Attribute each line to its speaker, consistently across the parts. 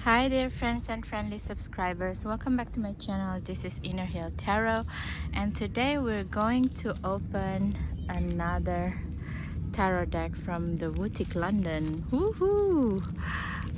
Speaker 1: Hi there friends and friendly subscribers, welcome back to my channel. This is Inner Hill Tarot, and today we're going to open another tarot deck from the boutique London. Woohoo!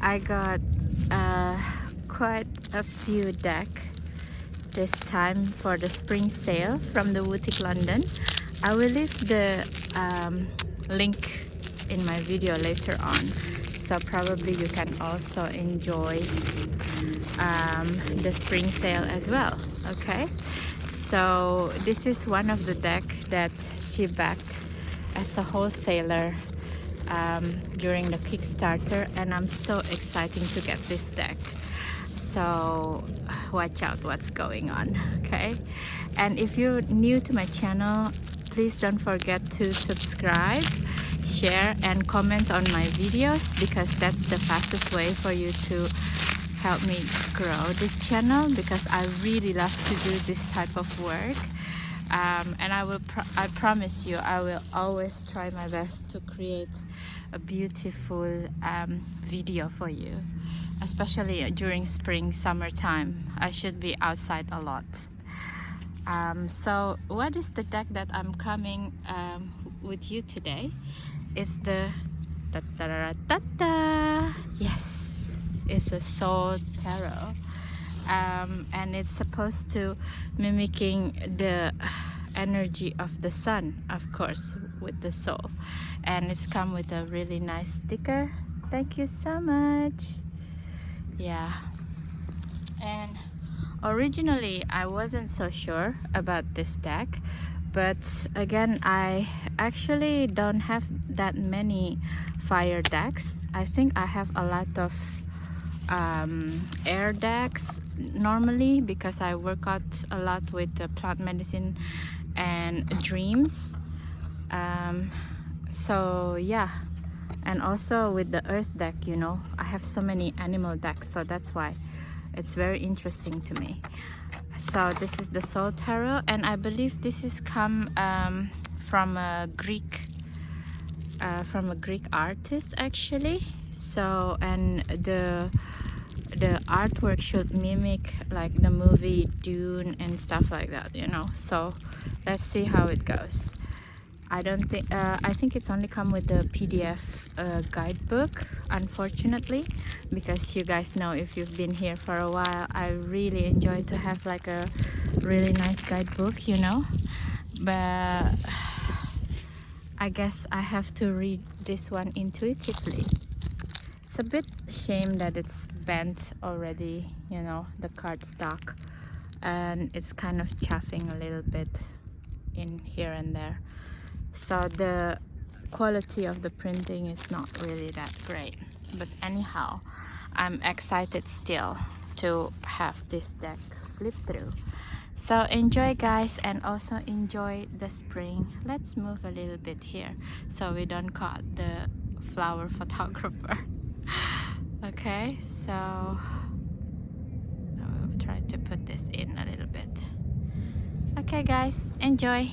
Speaker 1: I got quite a few decks this time for the spring sale from the boutique London. I will leave the link in my video later on, so probably you can also enjoy the spring sale as well. Okay, so this is one of the deck that she backed as a wholesaler during the Kickstarter, and I'm so excited to get this deck. So watch out what's going on. Okay, and if you're new to my channel, please don't forget to subscribe, share and comment on my videos, because that's the fastest way for you to help me grow this channel, because I really love to do this type of work. And I promise you I will always try my best to create a beautiful video for you, especially during spring summertime. I should be outside a lot. So what is the deck that I'm coming with you today is the yes, it's a Sol Tarot, and it's supposed to mimicking the energy of the sun, of course, with the soul, and it's come with a really nice sticker. Thank you so much. Yeah, and originally I wasn't so sure about this deck, but again I actually don't have that many fire decks. I think I have a lot of air decks normally, because I work out a lot with the plant medicine and dreams. So yeah, and also with the earth deck, you know, I have so many animal decks, so that's why it's very interesting to me. So this is the Sol Tarot, and I believe this is come from a Greek artist actually. So, and the artwork should mimic like the movie Dune and stuff like that, you know. So let's see how it goes. I think it's only come with the PDF guidebook, unfortunately, because you guys know, if you've been here for a while, I really enjoy to have like a really nice guidebook, you know. But I guess I have to read this one intuitively. It's a bit shame that it's bent already, you know, the cardstock, and it's kind of chaffing a little bit in here and there. So the quality of the printing is not really that great, but anyhow, I'm excited still to have this deck flip through. So enjoy guys, and also enjoy the spring. Let's move a little bit here so we don't caught the flower photographer. Okay, so I'll try to put this in a little bit. Okay guys, enjoy.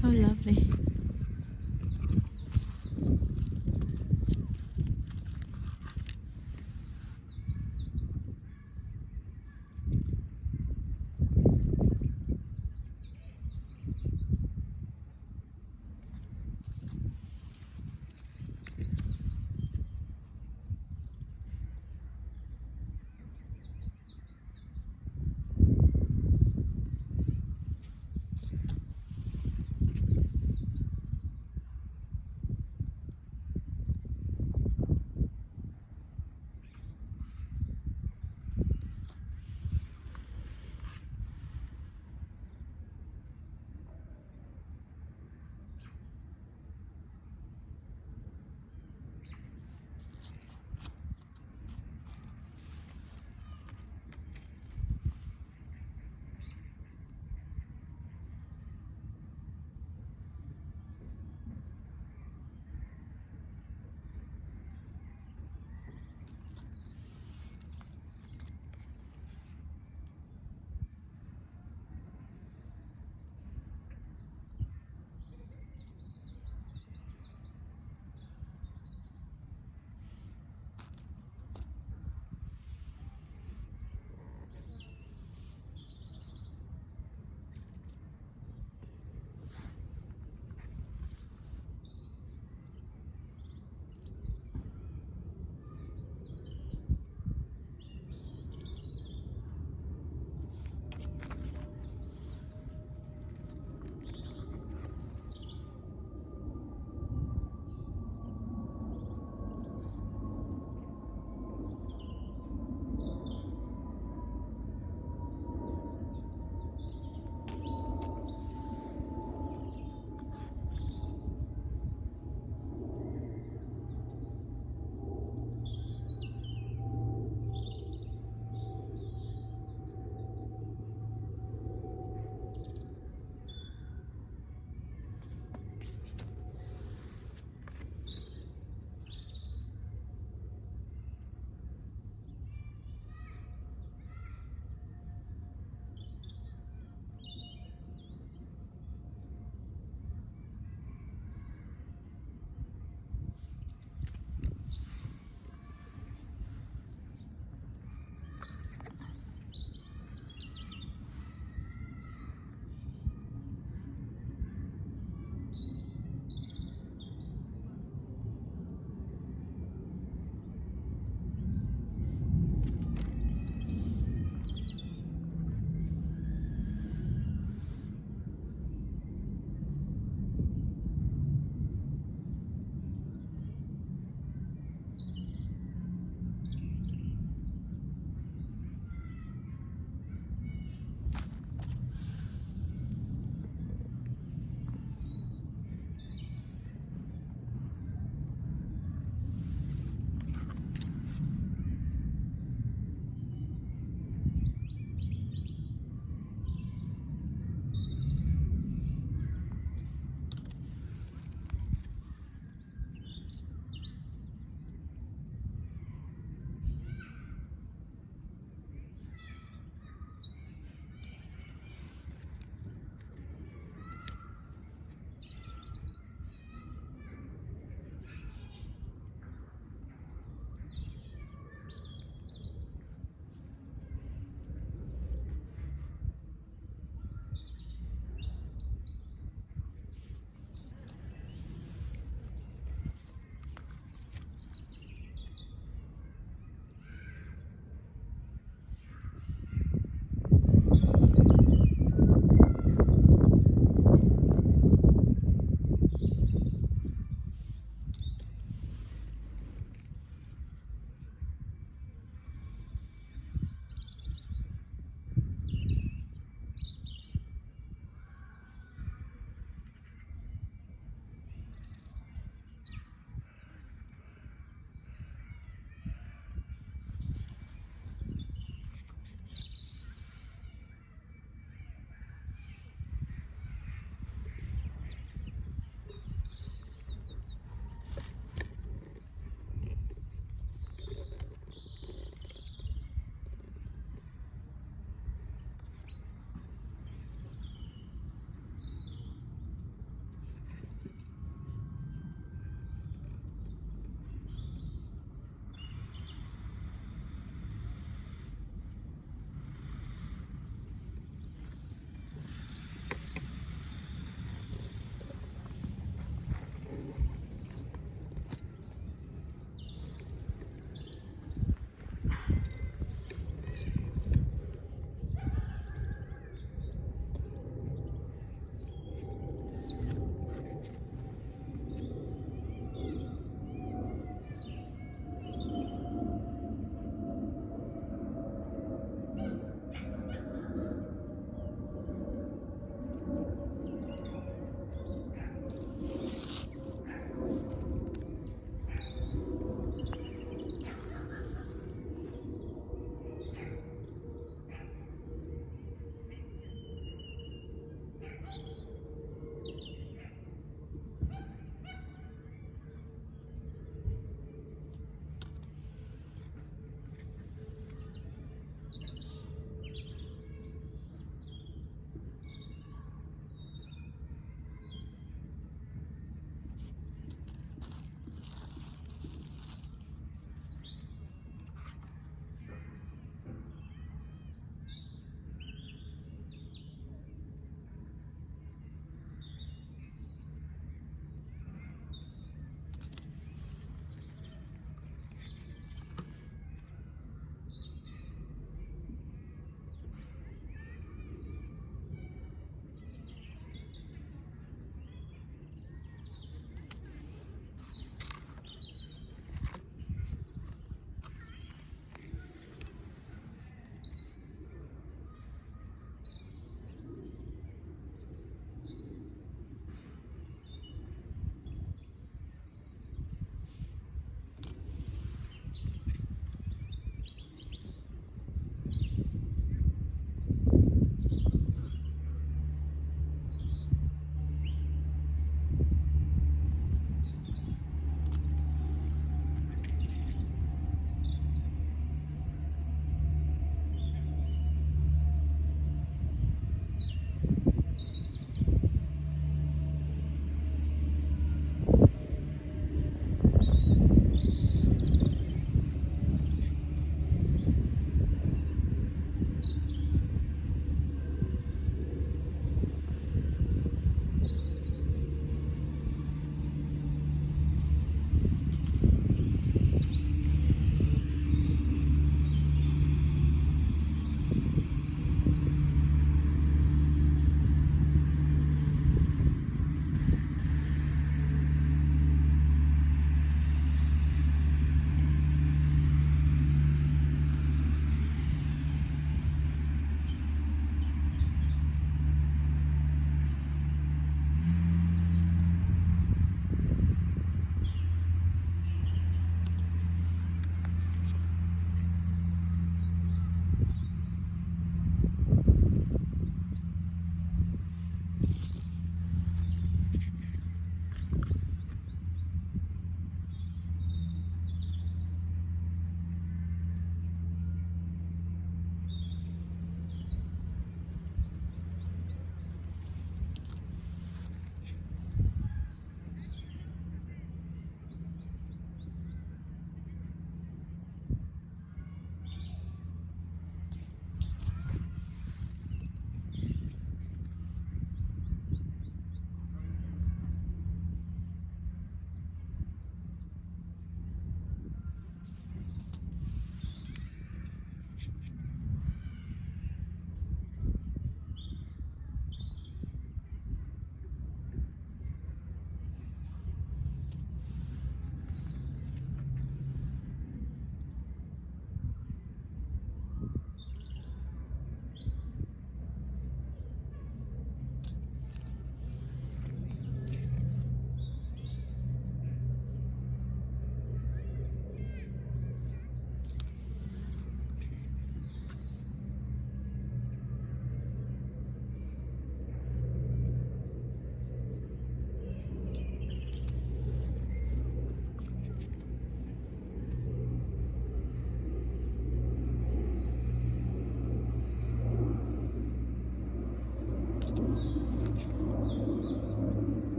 Speaker 1: So lovely.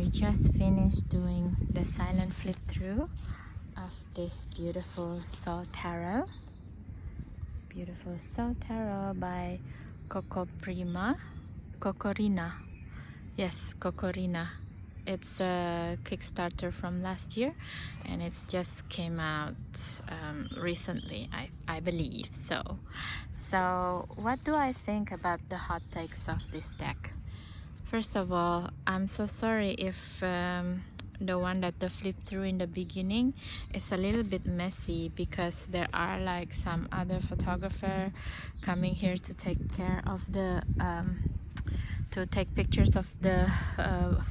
Speaker 1: I just finished doing the silent flip through of this beautiful Sol Tarot. Beautiful Sol Tarot by Cocorina. Yes, Cocorina. It's a Kickstarter from last year, and it's just came out recently, I believe. So what do I think about the hot takes of this deck? First of all, I'm so sorry if the one that the flip through in the beginning is a little bit messy, because there are like some other photographer coming here to take care of the to take pictures of the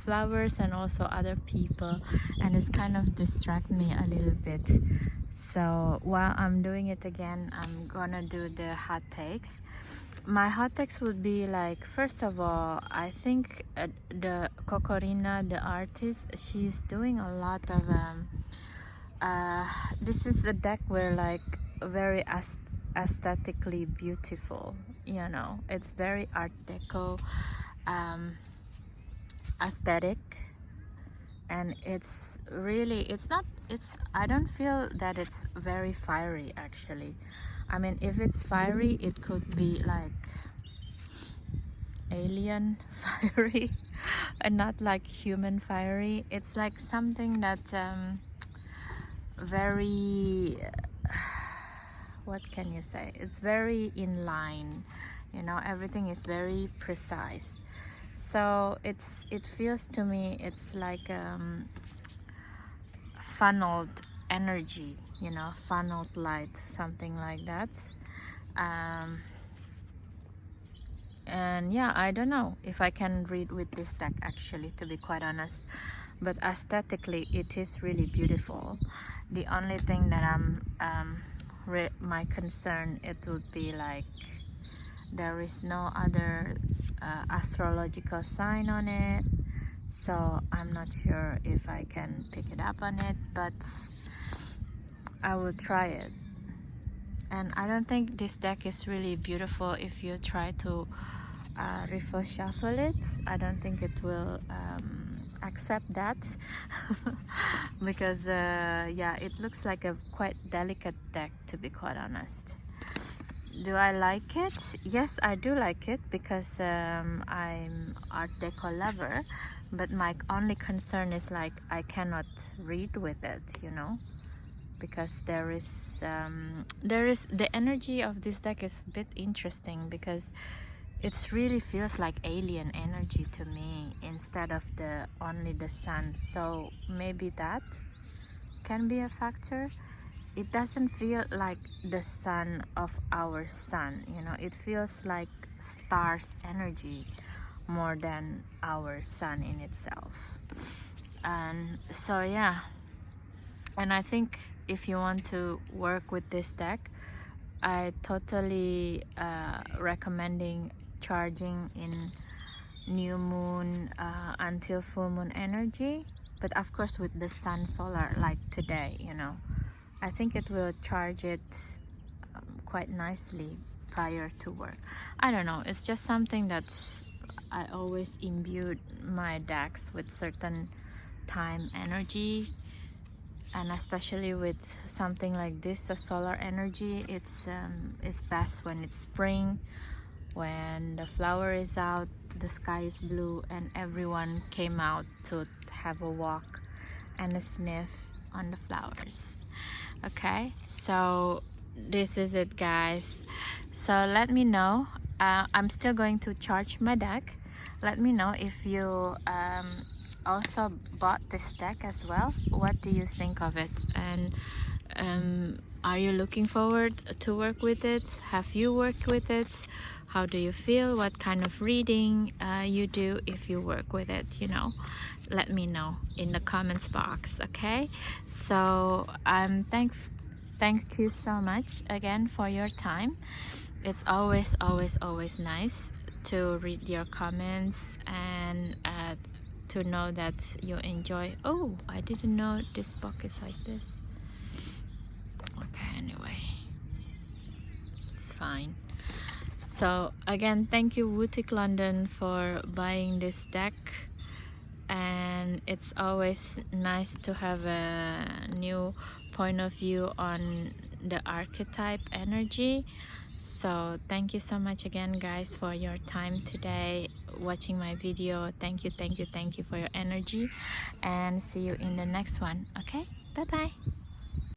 Speaker 1: flowers, and also other people, and it's kind of distract me a little bit. So while I'm doing it again, I'm gonna do the hot takes. My hot takes would be like, first of all, I think the Cocorina, the artist, she's doing a lot of this is a deck where like very aesthetically beautiful, you know, it's very art deco aesthetic, and it's really, I don't feel that it's very fiery actually. I mean, if it's fiery, it could be like alien fiery and not like human fiery. It's like something that very what can you say, it's very in line, you know, everything is very precise. So it feels to me it's like funneled energy, you know, funneled light, something like that. And yeah, I don't know if I can read with this deck actually, to be quite honest, but aesthetically it is really beautiful. The only thing that my concern, it would be like there is no other astrological sign on it, so I'm not sure if I can pick it up on it, but I will try it. And I don't think this deck is really beautiful if you try to riffle shuffle it. I don't think it will accept that because yeah, it looks like a quite delicate deck, to be quite honest. Do I like it? Yes, I do like it, because I'm art deco lover, but my only concern is like I cannot read with it, you know, because there is the energy of this deck is a bit interesting, because it really feels like alien energy to me instead of only the sun. So maybe that can be a factor. It doesn't feel like the sun of our sun, you know, it feels like stars energy more than our sun in itself. And so yeah, and I think if you want to work with this deck, I totally recommending charging in new moon until full moon energy, but of course with the sun solar like today, you know, I think it will charge it quite nicely prior to work. I don't know, it's just something that I always imbued my decks with certain time energy, and especially with something like this, a solar energy, it's best when it's spring, when the flower is out, the sky is blue, and everyone came out to have a walk and a sniff on the flowers. Okay, so this is it, guys. So let me know. I'm still going to charge my deck. Let me know if you also bought this deck as well. What do you think of it? And are you looking forward to work with it? Have you worked with it? How do you feel? What kind of reading you do if you work with it, you know? Let me know in the comments box, okay? So thank you so much again for your time. It's always nice to read your comments and to know that you enjoy. Oh, I didn't know this book is like this. Okay, anyway, it's fine. So again, thank you Boutique London for buying this deck. and it's always nice to have a new point of view on the archetype energy. So thank you so much again, guys, for your time today watching my video. Thank you for your energy, and see you in the next one. Okay, bye bye.